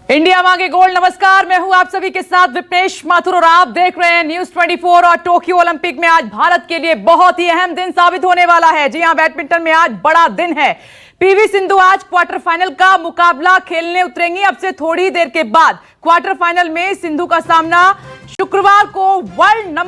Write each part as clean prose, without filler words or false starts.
India मांगे gold. नमस्कार, मैं हूं आप सभी के साथ विपनेश माथुर और आप देख रहे हैं न्यूज 24। और टोक्यो ओलंपिक में आज भारत के लिए बहुत ही अहम दिन साबित होने वाला है। जी हां, बैडमिंटन में आज बड़ा दिन है। पीवी सिंधु आज क्वार्टर फाइनल का मुकाबला खेलने उतरेंगी। अब से थोड़ी देर के बाद क्वार्टर फाइनल में सिंधु का सामना शुक्रवार को वर्ल्ड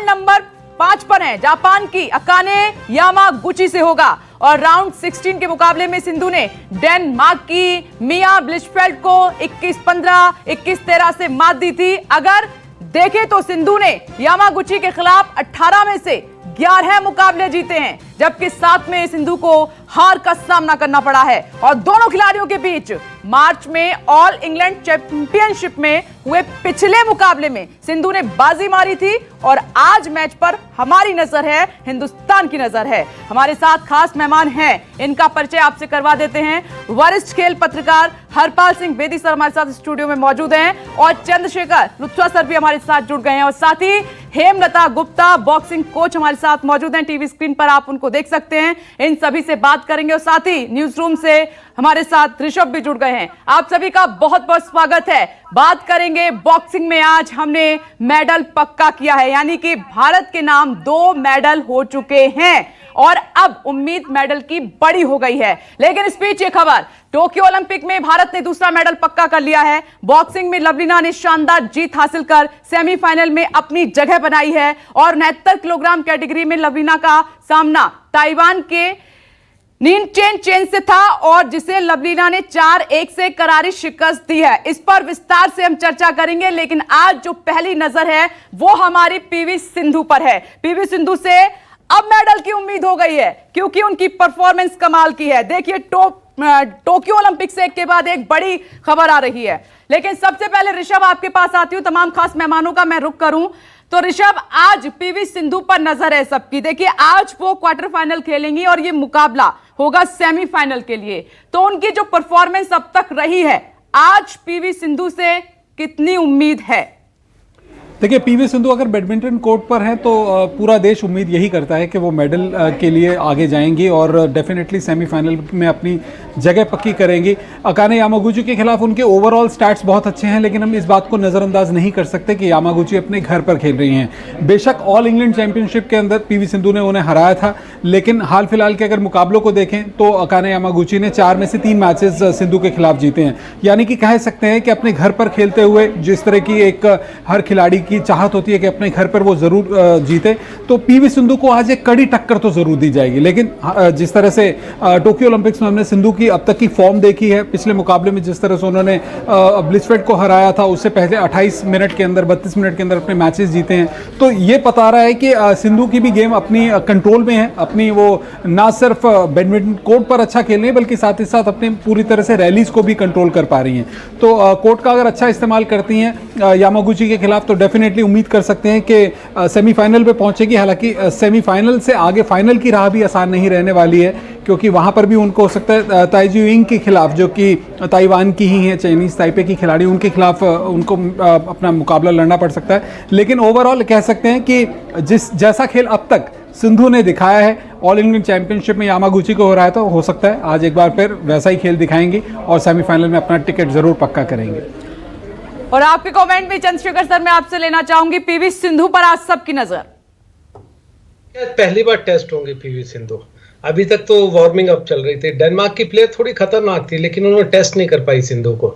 नंबर 5 पर है जापान की अकाने यामागुची से होगा। और राउंड 16 के मुकाबले में सिंधु ने डेनमार्क की मिया ब्लिचफेल्ड को 21-15, 21-13 से मात दी थी। अगर देखें तो सिंधु ने यामागुची के खिलाफ 18 में से 11 मुकाबले जीते हैं, जबकि 7 में सिंधु को हार का सामना करना पड़ा है। और दोनों खिलाड़ियों के बीच मार्च में ऑल इंग्लैंड चैंपियनशिप में हुए पिछले मुकाबले में सिंधु ने बाजी मारी थी। और आज मैच पर हमारी नजर है, हिंदुस्तान की नजर है। हमारे साथ खास मेहमान हैं, इनका परिचय आपसे करवा देते हैं। वरिष्ठ खेल पत्रकार हरपाल सिंह बेदी सर हमारे साथ स्टूडियो में मौजूद हैं और चंद्रशेखर लुथ्रा सर भी हमारे साथ जुड़ गए हैं। और साथ ही हेमलता गुप्ता बॉक्सिंग कोच हमारे साथ मौजूद हैं। टीवी स्क्रीन पर आप उनको देख सकते हैं। इन सभी से बात करेंगे। और साथ ही न्यूज रूम से हमारे साथ ऋषभ भी जुड़ गए हैं। आप सभी का बहुत बहुत स्वागत है। बात करेंगे बॉक्सिंग में। आज हमने मेडल पक्का किया है, यानी कि भारत के नाम 2 मेडल हो चुके हैं और अब उम्मीद मेडल की बड़ी हो गई है। लेकिन इस बीच ये खबर, टोक्यो ओलंपिक में भारत ने दूसरा मेडल पक्का कर लिया है। बॉक्सिंग में लवलीना ने शानदार जीत हासिल कर सेमीफाइनल में अपनी जगह बनाई है। और 69 किलोग्राम कैटेगरी में लवलीना का सामना ताइवान के नीन चेन से था और जिसे लवलीना ने 4-1 से करारी शिकस्त दी है। इस पर विस्तार से हम चर्चा करेंगे। लेकिन आज जो पहली नजर है वो हमारी पीवी सिंधु पर है। पीवी सिंधु से अब मेडल की उम्मीद हो गई है, क्योंकि उनकी परफॉर्मेंस कमाल की है। देखिए, टोक्यो ओलंपिक से एक के बाद एक बड़ी खबर आ रही है। लेकिन सबसे पहले ऋषभ, आपके पास आती हूं। तमाम खास मेहमानों का मैं रुख करूं तो ऋषभ, आज पीवी सिंधु पर नजर है सबकी। देखिए, आज वो क्वार्टर फाइनल खेलेंगी और ये मुकाबला होगा सेमीफाइनल के लिए। तो उनकी जो परफॉर्मेंस अब तक रही है, आज पीवी सिंधु से कितनी उम्मीद है? देखिए, पीवी सिंधु अगर बैडमिंटन कोर्ट पर हैं तो पूरा देश उम्मीद यही करता है कि वो मेडल के लिए आगे जाएंगी और डेफिनेटली सेमीफाइनल में अपनी जगह पक्की करेंगी। अकाने यामागुची के खिलाफ उनके ओवरऑल स्टैट्स बहुत अच्छे हैं, लेकिन हम इस बात को नज़रअंदाज नहीं कर सकते कि यामागुची अपने घर पर खेल रही हैं। बेशक ऑल इंग्लैंड चैंपियनशिप के अंदर पीवी सिंधु ने उन्हें हराया था, लेकिन हाल फिलहाल के अगर मुकाबलों को देखें तो अकाने यामागुची ने 4 में से 3 मैचेस सिंधु के खिलाफ जीते हैं। यानी कि कह सकते हैं कि अपने घर पर खेलते हुए जिस तरह की एक हर खिलाड़ी की चाहत होती है कि अपने घर पर वो जरूर जीते, तो पीवी सिंधु को आज एक कड़ी टक्कर तो जरूर दी जाएगी। लेकिन जिस तरह से टोक्यो ओलंपिक्स में हमने सिंधु की अब तक की फॉर्म देखी है, पिछले मुकाबले में जिस तरह से उन्होंने ब्लिचफेल्ड को हराया था, उससे पहले 28 मिनट के अंदर 32 मिनट के अंदर अपने मैचेस जीते हैं, तो ये बता रहा है कि सिंधु की भी गेम अपनी कंट्रोल में है। अपनी वो ना सिर्फ बैडमिंटन कोर्ट पर अच्छा खेल रही है, बल्कि साथ ही साथ अपने पूरी तरह से रैलीज को भी कंट्रोल कर पा रही हैं। तो कोर्ट का अगर अच्छा इस्तेमाल करती हैं यामागुची के खिलाफ तो डेफिनेटली उम्मीद कर सकते हैं कि सेमीफाइनल पे पहुंचेगी। हालांकि सेमीफाइनल से आगे फाइनल की राह भी आसान नहीं रहने वाली है, क्योंकि वहां पर भी उनको हो सकता है ताइजी युइंग के खिलाफ, जो कि ताइवान की ही है, चाइनीज ताइपे की खिलाड़ी, उनके खिलाफ उनको अपना मुकाबला लड़ना पड़ सकता है। लेकिन ओवरऑल कह सकते हैं कि जैसा खेल अब तक सिंधु ने दिखाया है ऑल इंग्लैंड चैंपियनशिप में यामागुची को हो रहा है, तो हो सकता है आज एक बार फिर वैसा ही खेल दिखाएंगी और सेमीफाइनल में अपना टिकट जरूर पक्का करेंगे। और आपके कमेंट भी चंद्रशेखर सर मैं आपसे लेना चाहूंगी। पीवी सिंधु पर आज सबकी नजर। पहली बार टेस्ट होंगे पीवी सिंधु। अभी तक तो वार्मिंग अप चल रही थी। डेनमार्क की प्लेयर थोड़ी खतरनाक थी, लेकिन उन्होंने टेस्ट नहीं कर पाई सिंधु को।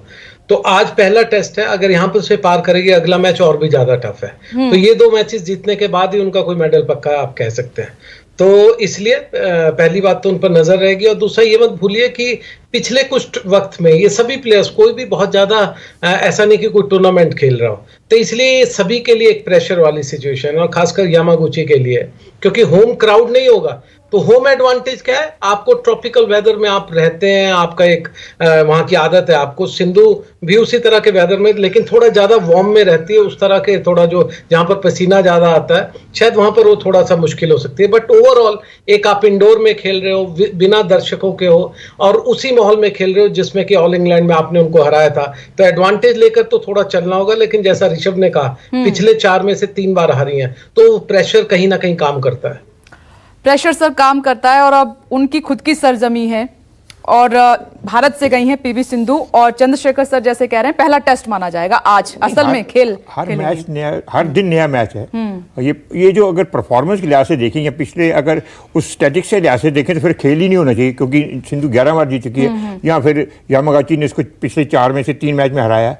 तो आज पहला टेस्ट है। अगर यहाँ पर उसे पार करेगी, अगला मैच और भी ज्यादा टफ है। तो ये 2 मैचेस जीतने के बाद ही उनका कोई मेडल पक्का आप कह सकते हैं। तो इसलिए पहली बात तो उन पर नजर रहेगी। और दूसरा, ये मत भूलिए कि पिछले कुछ वक्त में ये सभी प्लेयर्स कोई भी बहुत ज्यादा ऐसा नहीं कि कोई टूर्नामेंट खेल रहा हो, तो इसलिए सभी के लिए एक प्रेशर वाली सिचुएशन है, और खासकर यामागुची के लिए, क्योंकि होम क्राउड नहीं होगा। तो होम एडवांटेज क्या है? आपको ट्रॉपिकल वेदर में आप रहते हैं, आपका एक वहां की आदत है आपको। सिंधु भी उसी तरह के वेदर में, लेकिन थोड़ा ज्यादा वार्म में रहती है, उस तरह के थोड़ा जो जहां पर पसीना ज्यादा आता है, शायद वहां पर वो थोड़ा सा मुश्किल हो सकती है। बट ओवरऑल एक आप इंडोर में खेल रहे हो, बिना दर्शकों के हो, और उसी माहौल में खेल रहे हो जिसमें कि ऑल इंग्लैंड में आपने उनको हराया था, तो एडवांटेज लेकर तो थोड़ा चलना होगा। लेकिन जैसा ऋषभ ने कहा, पिछले 4 में से 3 बार हारी हैं, तो प्रेशर कहीं ना कहीं काम करता है। प्रेशर सर काम करता है और अब उनकी खुद की सरजमी है और भारत से गई हैं पीवी सिंधु और चंद्रशेखर सर जैसे कह रहे हैं पहला टेस्ट माना जाएगा आज। असल में हर मैच नया, हर दिन नया मैच है। ये जो अगर परफॉर्मेंस के लिहाज से देखें या पिछले अगर उस स्टैटिक्स से लिहाज से देखें तो फिर खेल ही नहीं होना चाहिए, क्योंकि सिंधु 11 बार जीत चुकी है, या फिर यामागाची ने इसको पिछले 4 में से 3 मैच में हराया।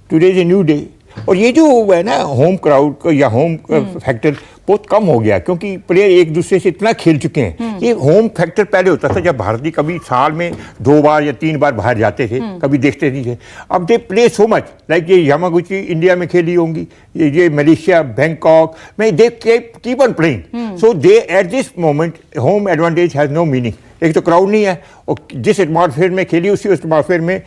Today is a new day. और ये जो है ना होम क्राउड का या होम फैक्टर बहुत कम हो गया, क्योंकि प्लेयर एक दूसरे से इतना खेल चुके हैं। ये होम फैक्टर पहले होता था जब भारतीय कभी साल में 2 बार या 3 बार बाहर जाते थे, कभी देखते नहीं थे। अब they play so much, like ये यामागुची इंडिया में खेली होंगी, ये मलेशिया, बैंकॉक में, they keep on playing. So they at this moment home advantage has no meaning. एक तो क्राउड नहीं है, और जिस एटमॉस्फेयर में खेली उसी एटमॉस्फेयर में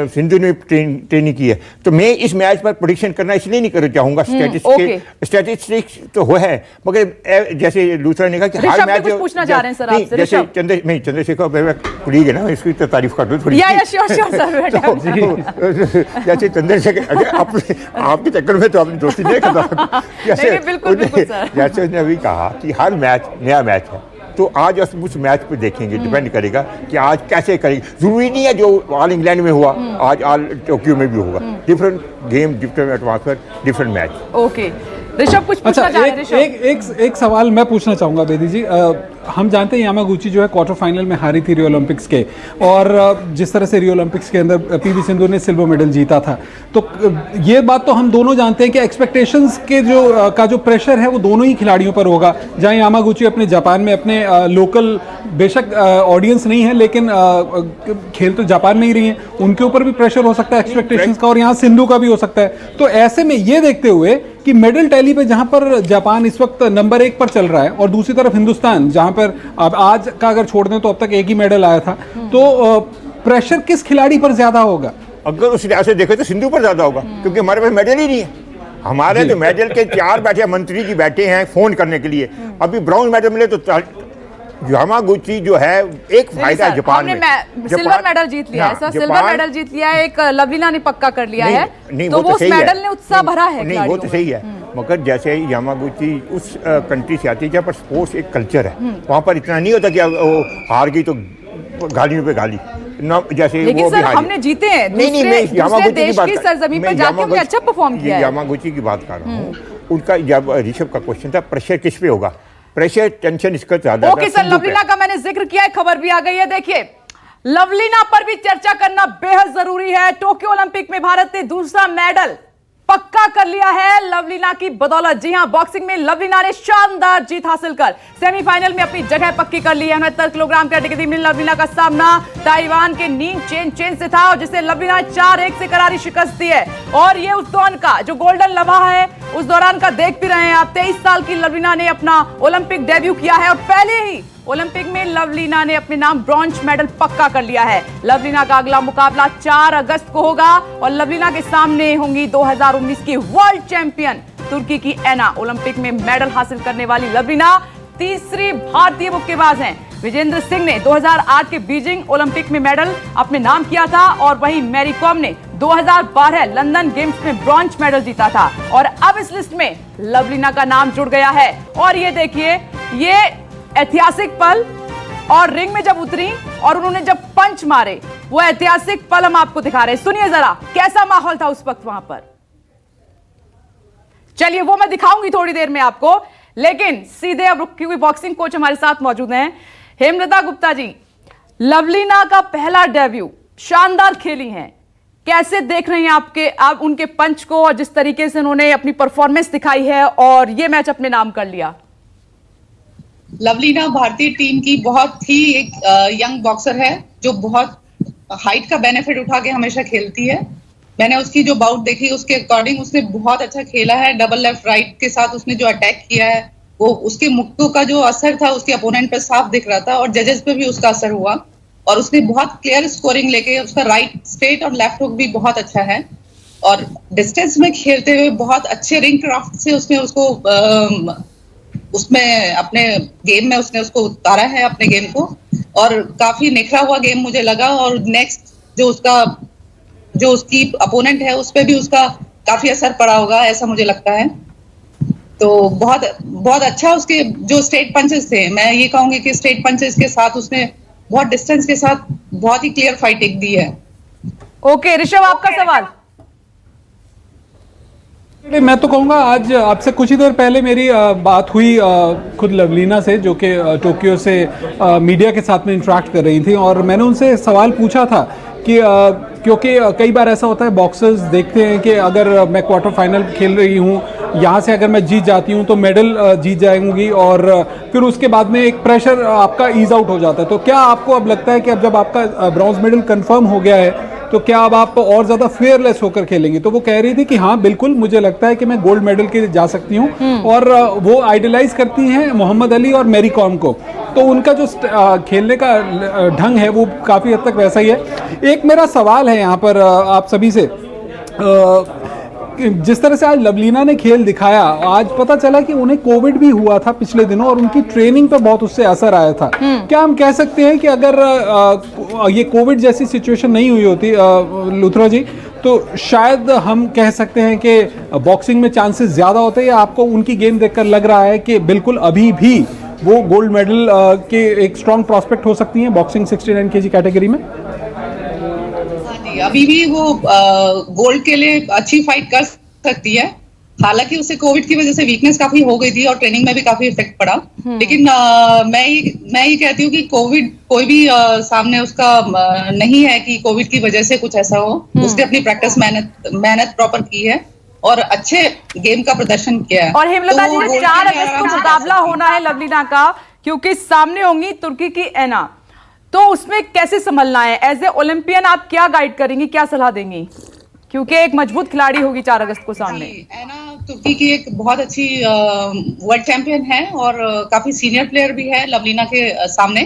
सिंधु ने ट्रेनिंग की है। तो मैं इस मैच पर प्रेडिक्शन करना इसलिए नहीं करना चाहूंगा, स्टैटिस्टिक्स तो वो है, मगर जैसे लूथरा ने कहा कि हर मैच पूछना चाह रहे हैं सर आपसे, जैसे चंद्रशेखर कुलीग है ना, इसकी तो तारीफ कर दो थोड़ी। जैसे चंद्रशेखर आपके चक्कर में तो आपने दोस्ती नहीं करता, जैसे उसने अभी कहा कि हर मैच नया मैच है, तो आज उस मैच पे देखेंगे, डिपेंड करेगा कि आज कैसे करेंगे। जरूरी नहीं है जो ऑल इंग्लैंड में हुआ आज ऑल टोक्यो में भी होगा। Different game, different atmosphere, different match. Okay Rishabh कुछ पूछना चाह रहे हैं? एक सवाल मैं पूछना चाहूंगा बेदी जी। हम जानते हैं यामागुची जो है क्वार्टर फाइनल में हारी थी रियो ओलंपिक्स के, और जिस तरह से रियो ओलंपिक्स के अंदर पीवी सिंधु ने सिल्वर मेडल जीता था, तो ये बात तो हम दोनों जानते हैं कि एक्सपेक्टेशंस के जो प्रेशर है वो दोनों ही खिलाड़ियों पर होगा। जहाँ यामागुची अपने जापान में अपने लोकल, बेशक ऑडियंस नहीं है लेकिन खेल तो जापान में ही रही है, उनके ऊपर भी प्रेशर हो सकता है एक्सपेक्टेशंस का, और यहाँ सिंधु का भी हो सकता है। तो ऐसे में ये देखते हुए कि मेडल टैली पे जहां पर जापान इस वक्त नंबर 1 पर चल रहा है, और दूसरी तरफ हिंदुस्तान जहां पर अब आज का अगर छोड़ दें तो अब तक एक ही मेडल आया था, तो प्रेशर किस खिलाड़ी पर ज्यादा होगा? अगर उस लिहाज से देखें तो सिंधु पर ज्यादा होगा, क्योंकि हमारे पास मेडल ही नहीं है। हमारे तो मेडल के 4 बैठे मंत्री जी बैठे हैं फोन करने के लिए। अभी ब्राउन मेडल मिले तो यामागुची जो है एक फायदा जापान में सिल्वर मेडल जीत लिया है सर, सिल्वर मेडल जीत लिया है, एक लवलीना ने पक्का कर लिया है, तो वो उस मेडल ने उत्साह भरा है। नहीं वो तो सही है, मगर जैसे यामागुची उस कंट्री से आती है जहाँ पर स्पोर्ट्स एक कल्चर है, वहाँ पर इतना नहीं होता कि वो हार गई तो गालियों पे गाली ना, जैसे लेकिन वो सर हमने जीते हैं दूसरे देश की सरजमीन पर जाके हमने अच्छा परफॉर्म किया है। यामागुची की बात कर रहा हूँ। उनका जब ऋषभ का क्वेश्चन था प्रेशर किस पे होगा, प्रेशर टेंशन इसका ज्यादा। ओके सर, लवलीना का मैंने जिक्र किया है, खबर भी आ गई है। देखिए लवलीना पर भी चर्चा करना बेहद जरूरी है। टोक्यो ओलंपिक में भारत ने दूसरा मेडल पक्का कर लिया है लवलीना की बदौलत। जी हां, बॉक्सिंग में लवलीना ने शानदार जीत हासिल कर सेमीफाइनल में अपनी जगह पक्की कर ली है। 69 किलोग्राम कैटेगरी में लवलीना का सामना ताइवान के नींग चेन से था, और जिसे लवलीना ने 4-1 से करारी शिकस्त दी है। और ये उस दौरान का जो गोल्डन लम्हा है, उस दौरान का देख भी रहे हैं आप। 23 साल की लवलीना ने अपना ओलंपिक डेब्यू किया है, और पहले ही ओलंपिक में लवलीना ने अपने नाम ब्रॉन्ज मेडल पक्का कर लिया है। लवलीना का अगला मुकाबला 4 अगस्त को होगा, और लवलीना के सामने होंगी 2019 की वर्ल्ड चैंपियन तुर्की की एना। ओलंपिक में मेडल हासिल करने वाली लवलीना तीसरी भारतीय मुक्केबाज हैं। विजेंद्र सिंह ने 2008 के बीजिंग ओलंपिक में मेडल अपने नाम किया था, और वहीं मैरी कॉम ने 2012 लंदन गेम्स में ब्रॉन्ज मेडल जीता था। और अब इस लिस्ट में लवलीना का नाम जुड़ गया है। और ये देखिए, ये ऐतिहासिक पल, और रिंग में जब उतरी और उन्होंने जब पंच मारे, वो ऐतिहासिक पल हम आपको दिखा रहे हैं। सुनिए जरा कैसा माहौल था उस वक्त वहां पर। चलिए वो मैं दिखाऊंगी थोड़ी देर में आपको, लेकिन सीधे अब क्योंकि बॉक्सिंग कोच हमारे साथ मौजूद हैं, हेमलता गुप्ता जी, लवलीना का पहला डेब्यू शानदार खेली हैं, कैसे देख रहे हैं आप उनके पंच को, और जिस तरीके से उन्होंने अपनी परफॉर्मेंस दिखाई है और ये मैच अपने नाम कर लिया? लवलीना भारतीय टीम की बहुत ही एक यंग बॉक्सर है, जो बहुत हाइट का बेनिफिट उठा के हमेशा खेलती है। मैंने उसकी जो बाउट देखी उसके अकॉर्डिंग उसने बहुत अच्छा खेला है। डबल लेफ्ट राइट के साथ उसने जो अटैक किया है, वो उसके मुक्कों का जो असर था उसके अपोनेंट पे साफ दिख रहा था, और जजेस पे भी उसका असर हुआ, और उसने बहुत क्लियर स्कोरिंग लेके उसका राइट स्ट्रेट और लेफ्ट हुक भी बहुत अच्छा है। और डिस्टेंस में खेलते हुए बहुत अच्छे रिंग क्राफ्ट से उसने उसको उसमें अपने गेम में उसने उसको उतारा है अपने गेम को, और काफी निखरा हुआ गेम मुझे लगा। और नेक्स्ट जो उसकी अपोनेंट है उस पर भी उसका काफी असर पड़ा होगा, ऐसा मुझे लगता है। तो बहुत बहुत अच्छा उसके जो स्ट्रेट पंचेस थे, मैं ये कहूंगी कि स्ट्रेट पंचेस के साथ उसने बहुत डिस्टेंस के साथ बहुत ही क्लियर फाइटिंग दी है। ओके ऋषभ, आपका सवाल। मैं तो कहूँगा आज आपसे कुछ ही देर पहले मेरी बात हुई खुद लवलीना से, जो कि टोक्यो से मीडिया के साथ में इंटरेक्ट कर रही थी, और मैंने उनसे सवाल पूछा था कि क्योंकि कई बार ऐसा होता है, बॉक्सर्स देखते हैं कि अगर मैं क्वार्टर फाइनल खेल रही हूँ, यहाँ से अगर मैं जीत जाती हूँ तो मेडल जीत जाऊंगी, और फिर उसके बाद में एक प्रेशर आपका ईज आउट हो जाता है। तो क्या आपको अब लगता है कि अब जब आपका ब्रॉन्ज मेडल कंफर्म हो गया है तो क्या अब आप और ज़्यादा फेयरलेस होकर खेलेंगे? तो वो कह रही थी कि हाँ बिल्कुल, मुझे लगता है कि मैं गोल्ड मेडल के लिए जा सकती हूँ, और वो आइडलाइज करती हैं मोहम्मद अली और मैरी कॉम को, तो उनका जो खेलने का ढंग है वो काफ़ी हद तक वैसा ही है। एक मेरा सवाल है यहाँ पर आप सभी से, जिस तरह से आज लवलीना ने खेल दिखाया, आज पता चला कि उन्हें कोविड भी हुआ था पिछले दिनों और उनकी ट्रेनिंग पे बहुत उससे असर आया था। क्या हम कह सकते हैं कि अगर ये कोविड जैसी सिचुएशन नहीं हुई होती लुथरा जी, तो शायद हम कह सकते हैं कि बॉक्सिंग में चांसेस ज़्यादा होते हैं, या आपको उनकी गेम देखकर लग रहा है कि बिल्कुल अभी भी वो गोल्ड मेडल के एक स्ट्रॉन्ग प्रॉस्पेक्ट हो सकती हैं बॉक्सिंग 69 kg कैटेगरी में? अभी भी वो गोल्ड के लिए अच्छी फाइट कर सकती है। हालांकि उसे कोविड की वजह से वीकनेस काफी हो गई थी और ट्रेनिंग में भी काफी इफेक्ट पड़ा, लेकिन मैं ये कहती हूँ कि कोविड कोई भी सामने उसका नहीं है कि कोविड की वजह से कुछ ऐसा हो। उसने अपनी प्रैक्टिस मेहनत प्रॉपर की है और अच्छे गेम का प्रदर्शन किया है। और हेमलता जी, 4 अगस्त को मुकाबला होना है लवलीना का, क्योंकि सामने होंगी तुर्की की एना, तो उसमें कैसे संभलना है? एज ए ओलंपियन आप क्या गाइड करेंगी, क्या सलाह देंगी, क्योंकि एक मजबूत खिलाड़ी होगी 4 अगस्त को सामने? एना तुर्की की एक बहुत अच्छी वर्ल्ड चैंपियन है और काफी सीनियर प्लेयर भी है लवलीना के सामने,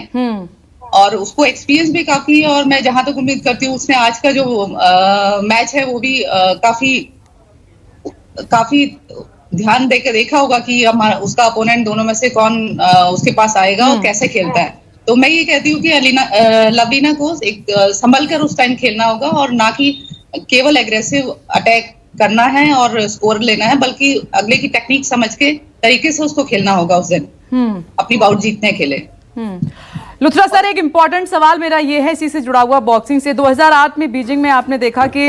और उसको एक्सपीरियंस भी काफी है। और मैं जहां तक उम्मीद करती हूँ, उसने आज का जो मैच है वो भी काफी ध्यान देकर देखा होगा कि उसका अपोनेंट दोनों में से कौन उसके पास आएगा और कैसे खेलता है। तो मैं ये कहती हूँ कि लवलीना को एक संभल कर उस टाइम खेलना होगा, और ना कि केवल एग्रेसिव अटैक करना है और स्कोर लेना है, बल्कि अगले की टेक्निक समझ के तरीके से उसको खेलना होगा उस दिन, अपनी बाउट जीतने के लिए। लुथरा सर, एक इंपॉर्टेंट सवाल मेरा ये है इसी से जुड़ा हुआ बॉक्सिंग से। 2008 में बीजिंग में आपने देखा कि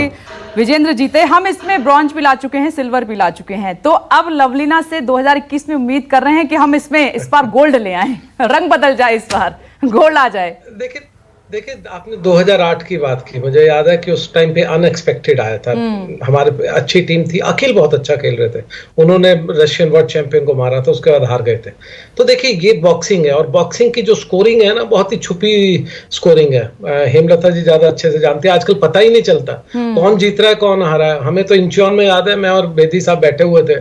विजेंद्र जीते, हम इसमें ब्रॉन्ज भी ला चुके हैं, सिल्वर भी ला चुके हैं, तो अब लवलीना से 2021 में उम्मीद कर रहे हैं कि हम इसमें इस बार गोल्ड ले आए, रंग बदल जाए, इस बार गोल्ड आ जाए। देखिए आपने 2008 की बात की, मुझे याद है कि उस टाइम पे अनएक्सपेक्टेड आया था। हमारे अच्छी टीम थी, अखिल बहुत अच्छा खेल रहे थे, उन्होंने रशियन वर्ल्ड चैंपियन को मारा था, उसके बाद हार गए थे। तो देखिए ये बॉक्सिंग है, और बॉक्सिंग की जो स्कोरिंग है ना, बहुत ही छुपी स्कोरिंग है। हेमलता जी ज्यादा अच्छे से जानते हैं, आजकल पता ही नहीं चलता कौन जीत रहा है कौन हारा है। हमें तो इंचियन में याद है, मैं और बेदी साहब बैठे हुए थे,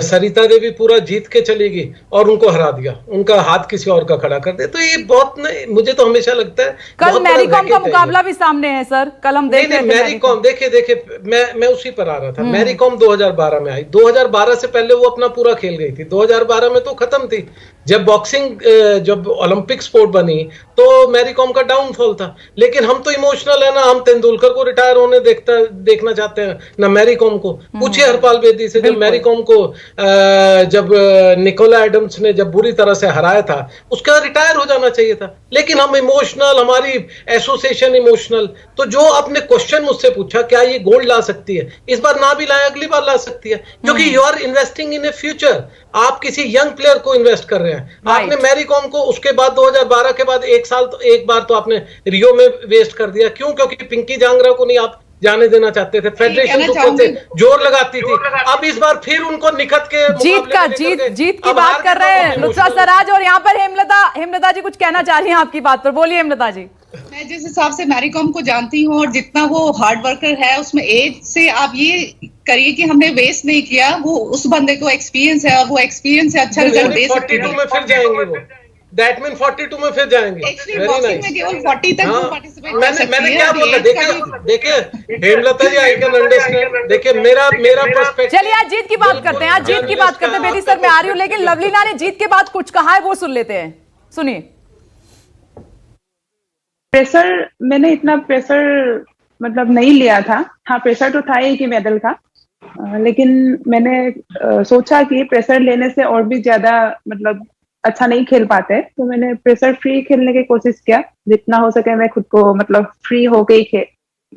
सरिता देवी पूरा जीत के चली गई और उनको हरा दिया, उनका हाथ किसी और का खड़ा कर दे। तो ये बहुत मुझे तो हमेशा लगता है कल मैरी कॉम का मुकाबला भी सामने है सर, कल हम देख रहे थे। मैरी कॉम देखिए मैं उसी पर आ रहा था। मैरी कॉम 2012 में आई, 2012 से पहले वो अपना पूरा खेल गई थी, 2012 में तो खत्म थी। जब बॉक्सिंग जब ओलंपिक स्पोर्ट बनी तो मैरी कॉम का डाउनफॉल था। लेकिन हम तो इमोशनल है ना, हम तेंदुलकर को रिटायर होने देखना चाहते हैं ना मैरी कॉम को। पूछिए हरपाल बेदी से, जब मैरी कॉम को जब निकोला एडम्स ने जब बुरी तरह से हराया था, उसका रिटायर हो जाना चाहिए था। लेकिन हम इमोशनल, हमारी एसोसिएशन इमोशनल। तो जो आपने क्वेश्चन मुझसे पूछा, क्या ये गोल्ड ला सकती है, इस बार ना भी लाए अगली बार ला सकती है, क्योंकि you are investing in a future. आप किसी यंग प्लेयर को इन्वेस्ट कर रहे हैं। आपने मैरी कॉम को उसके बाद 2012 के बाद एक बार तो आपने रियो में वेस्ट कर दिया। क्यों? क्योंकि पिंकी जांगरा को नहीं आप जाने देना चाहते थे, फेडरेशन तो जोर लगाती थी। अब इस बार फिर उनको निखत के जीत की बात कर रहे हैं लुथरा सर आज, और यहाँ पर हेमलता जी कुछ कहना चाह रही हैं आपकी बात पर, बोलिए हेमलता जी। मैं जिस हिसाब से मैरी कॉम को जानती हूँ और जितना वो हार्ड वर्कर है, उसमें एज से आप ये करिए कि हमने वेस्ट नहीं किया। वो उस बंदे को एक्सपीरियंस है और वो एक्सपीरियंस से अच्छा रिजल्ट दे सकते हैं। 42 में फिर जाएंगे वो, दैट मीन 42 में फिर जाएंगे। बॉक्सिंग में केवल 40 तक वो पार्टिसिपेट कर सकती है। मैंने क्या बोला, देखिए हेमलता जी, आई कैन अंडरस्टैंड। देखिए मेरा पर्सपेक्टिव। चलिए आज जीत की बात करते हैं, आज जीत की बात करते हैं। बेदी सर मैं आ रही हूँ, लेकिन लवलीना ने जीत के बाद कुछ कहा है, वो सुन लेते हैं, सुनिए। प्रेशर, मैंने इतना प्रेशर मतलब नहीं लिया था। हाँ, प्रेशर तो था ही कि मेडल का, लेकिन मैंने सोचा कि प्रेशर लेने से और भी ज्यादा मतलब अच्छा नहीं खेल पाते, तो मैंने प्रेशर फ्री खेलने की कोशिश किया। जितना हो सके मैं खुद को मतलब फ्री होके ही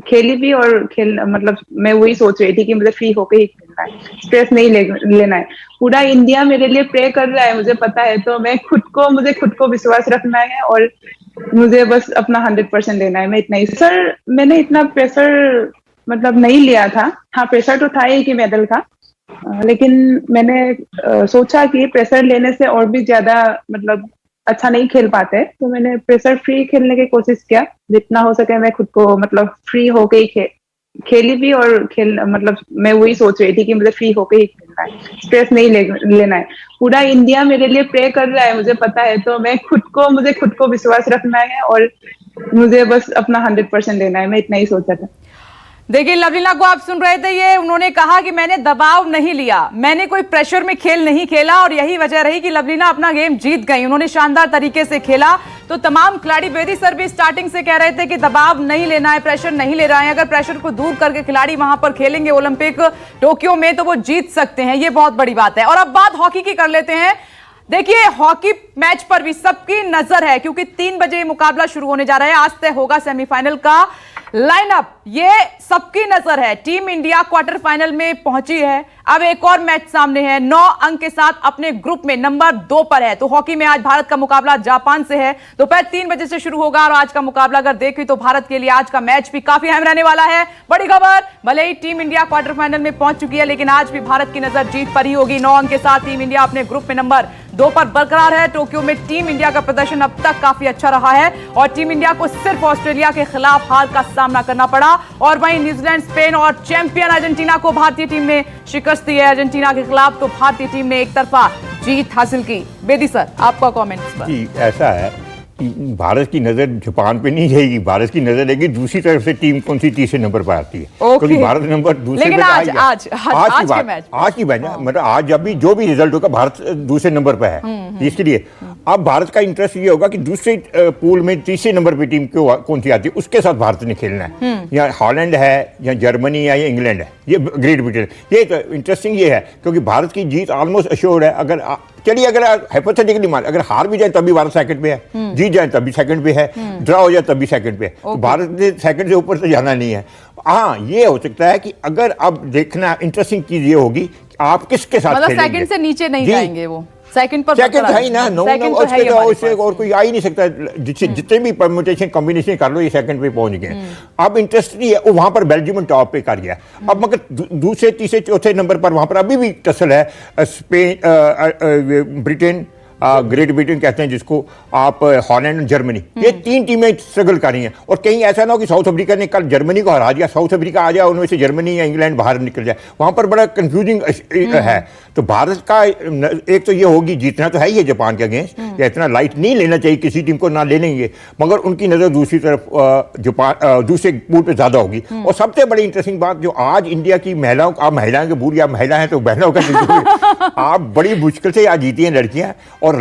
खेली भी, और खेल मतलब मैं वही सोच रही थी कि मुझे फ्री होके ही खेलना है, स्ट्रेस नहीं लेना है। पूरा इंडिया मेरे लिए प्रे कर रहा है, मुझे पता है, तो मुझे खुद को विश्वास रखना है और मुझे बस अपना 100% देना है। मैं इतना ही सर, मैंने इतना प्रेशर मतलब नहीं लिया था। हाँ, प्रेशर तो था ही कि मेडल का, लेकिन मैंने सोचा कि प्रेशर लेने से और भी ज्यादा मतलब अच्छा नहीं खेल पाते, तो मैंने प्रेशर फ्री खेलने की कोशिश किया। जितना हो सके मैं खुद को मतलब फ्री होके ही खेली भी, और मतलब मैं वही सोच रही थी कि मुझे फ्री होके ही खेलना है, स्ट्रेस नहीं लेना है। पूरा इंडिया मेरे लिए प्रे कर रहा है, मुझे पता है, तो मुझे खुद को विश्वास रखना है और मुझे बस अपना 100% देना है। मैं इतना ही सोचा था। देखिए, लवलीना को आप सुन रहे थे, ये उन्होंने कहा कि मैंने दबाव नहीं लिया, मैंने कोई प्रेशर में खेल नहीं खेला, और यही वजह रही कि लवलीना अपना गेम जीत गई। उन्होंने शानदार तरीके से खेला। तो तमाम खिलाड़ी, बेदी सर भी स्टार्टिंग से कह रहे थे कि दबाव नहीं लेना है, प्रेशर नहीं ले रहा है। अगर प्रेशर को दूर करके खिलाड़ी वहां पर खेलेंगे ओलंपिक टोक्यो में, तो वो जीत सकते हैं। ये बहुत बड़ी बात है। और अब बात हॉकी की कर लेते हैं। देखिए, हॉकी मैच पर भी सबकी नजर है, क्योंकि 3 बजे मुकाबला शुरू होने जा रहा है। आज तय होगा सेमीफाइनल का लाइनअप, ये सबकी नजर है। टीम इंडिया क्वार्टर फाइनल में पहुंची है। अब एक और मैच सामने है। 9 अंक के साथ अपने ग्रुप में नंबर 2 पर है। तो हॉकी में आज भारत का मुकाबला जापान से है। दोपहर 3 बजे से शुरू होगा। और आज का मुकाबला अगर देखें तो भारत के लिए आज का मैच भी काफी अहम रहने वाला है। बड़ी खबर, भले ही टीम इंडिया क्वार्टर फाइनल में पहुंच चुकी है, लेकिन आज भी भारत की नजर जीत पर ही होगी। 9 अंक के साथ टीम इंडिया अपने ग्रुप में नंबर 2 पर बरकरार है। टोक्यो में टीम इंडिया का प्रदर्शन अब तक काफी अच्छा रहा है, और टीम इंडिया को सिर्फ ऑस्ट्रेलिया के खिलाफ हार का सामना करना पड़ा। और वहीं न्यूजीलैंड, स्पेन और चैंपियन अर्जेंटीना को भारतीय टीम ने शिकस्त दी है। अर्जेंटीना के खिलाफ तो भारतीय टीम ने एक तरफा जीत हासिल की। बेदी सर, आपका कमेंट इस पर? जी, ऐसा है कि भारत की नजर जापान पे नहीं रहेगी, भारत की नजर रहेगी दूसरी तरफ से टीम कौन सी तीसरे नंबर पर आती है, क्योंकि भारत नंबर दूसरे लेकिन पे आज आएगा। आज की मैच मतलब आज जब भी जो भी रिजल्ट होगा भारत दूसरे नंबर पर है। इसके लिए अब भारत का इंटरेस्ट ये होगा कि दूसरे पूल में तीसरे नंबर पे टीम कौन सी आती है, उसके साथ भारत ने खेलना है। या हॉलैंड है, या जर्मनी है, या इंग्लैंड है, ये ग्रेट ब्रिटेन। ये तो इंटरेस्टिंग ये है, क्योंकि भारत की जीत ऑलमोस्ट अश्योर्ड है। अगर चलिए, अगर हाइपोथेटिकली मान, अगर हार भी जाए तब भी भारत सेकंड पे है, जीत जाए तब भी सेकंड पे है, ड्रा हो जाए तब भी सेकंड पे है। तो भारत ने सेकंड से ऊपर तो जाना नहीं है। हाँ, ये हो सकता है कि अगर अब देखना इंटरेस्टिंग चीज ये होगी कि आप किसके साथ मतलब खेलेंगे। सेकंड से नीचे नहीं जाएंगे वो, सेकंड पर सेकंड है ही ना, उससे और कोई आ ही नहीं सकता। जितने भी परम्यूटेशन कॉम्बिनेशन कर लो, ये सेकंड पे पहुंच गए। अब इंटरेस्ट नहीं है, वहां पर बेल्जियम टॉप पे कर गया। अब मगर दूसरे, तीसरे, चौथे नंबर पर वहां पर अभी भी टसल है। स्पेन, ब्रिटेन, ग्रेट ब्रिटेन कहते हैं जिसको आप, हॉलैंड और जर्मनी, ये 3 टीमें स्ट्रगल कर रही हैं। और कहीं ऐसा ना हो कि साउथ अफ्रीका ने कल जर्मनी को हरा दिया, साउथ अफ्रीका आ जाए, उनमें से जर्मनी या इंग्लैंड बाहर निकल जाए, वहां पर बड़ा कंफ्यूजिंग है। तो भारत का एक तो ये होगी, जीतना तो है ही है जापान के अगेंस्ट, या इतना लाइट नहीं लेना चाहिए किसी टीम को, ना ले लेंगे, मगर उनकी नजर दूसरी तरफ जापान दूसरे पूल पे ज्यादा होगी। और सबसे बड़ी इंटरेस्टिंग बात जो आज इंडिया की महिलाओं, आप महिलाओं के भूल, या महिला है तो बहनों का आप बड़ी मुश्किल से आज जीती हैं लड़कियां, और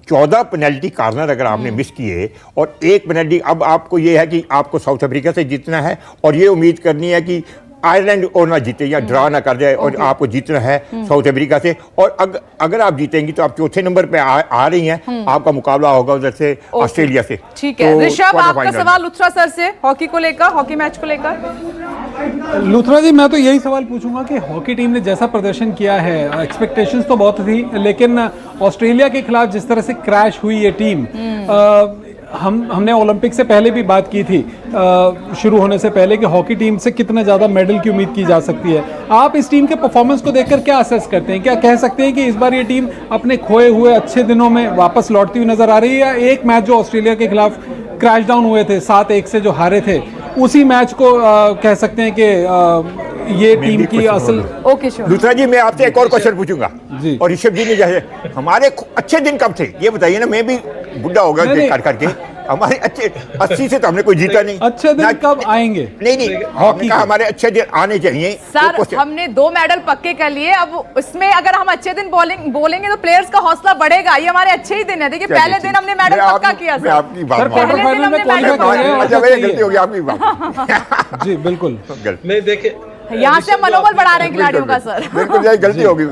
14 पेनल्टी कॉर्नर अगर आपने मिस किए, और 1 पेनल्टी, अब आपको ये है कि आपको साउथ अफ्रीका से जीतना है, और ये उम्मीद करनी है कि आयरलैंड और ना जीते या ड्रा ना कर जाए, और आपको जीतना है साउथ अफ्रीका से। और अगर आप जीतेंगी तो आप चौथे नंबर पे आ रही हैं, आपका मुकाबला होगा उधर से ऑस्ट्रेलिया से। ठीक है ऋषभ, आपका सवाल लुथरा सर से हॉकी को लेकर, हॉकी मैच को लेकर। लुथरा जी, मैं तो यही सवाल पूछूंगा कि हॉकी टीम ने जैसा प्रदर्शन किया है, एक्सपेक्टेशंस तो बहुत थी, लेकिन ऑस्ट्रेलिया के खिलाफ जिस तरह से क्रैश हुई ये टीम, हमने ओलंपिक से पहले भी बात की थी, शुरू होने से पहले, कि हॉकी टीम से कितना ज़्यादा मेडल की उम्मीद की जा सकती है। आप इस टीम के परफॉर्मेंस को देखकर क्या असेस करते हैं? क्या कह सकते हैं कि इस बार ये टीम अपने खोए हुए अच्छे दिनों में वापस लौटती हुई नजर आ रही है, या एक मैच जो ऑस्ट्रेलिया के खिलाफ क्रैश डाउन हुए थे, 7-1 से जो हारे थे, उसी मैच को कह सकते हैं कि ये टीम की असल? Okay, sure. दूसरा जी, मैं आपसे एक और क्वेश्चन पूछूंगा, और ऋषभ जी ने जैसे, हमारे अच्छे दिन कब थे ये बताइए ना। मैं भी बुढ़ा हो गया कर करके, हमारे अच्छे 80 से तो हमने कोई जीता नहीं। अच्छे दिन कब आएंगे? नहीं, हॉकी का हमारे अच्छे दिन आने चाहिए सर। हमने 2 मेडल पक्के कर लिए, अब इसमें अगर हम अच्छे दिन बोलेंगे तो प्लेयर्स का हौसला बढ़ेगा। ये हमारे अच्छे ही दिन है। देखिए, पहले दिन हमने मेडल पक्का किया सर, आपकी बात गलती होगी आपकी बात। जी बिल्कुल, मैं देखे यहाँ से मनोबल बढ़ा रहे हैं खिलाड़ियों का सर। बिल्कुल, गलती होगी।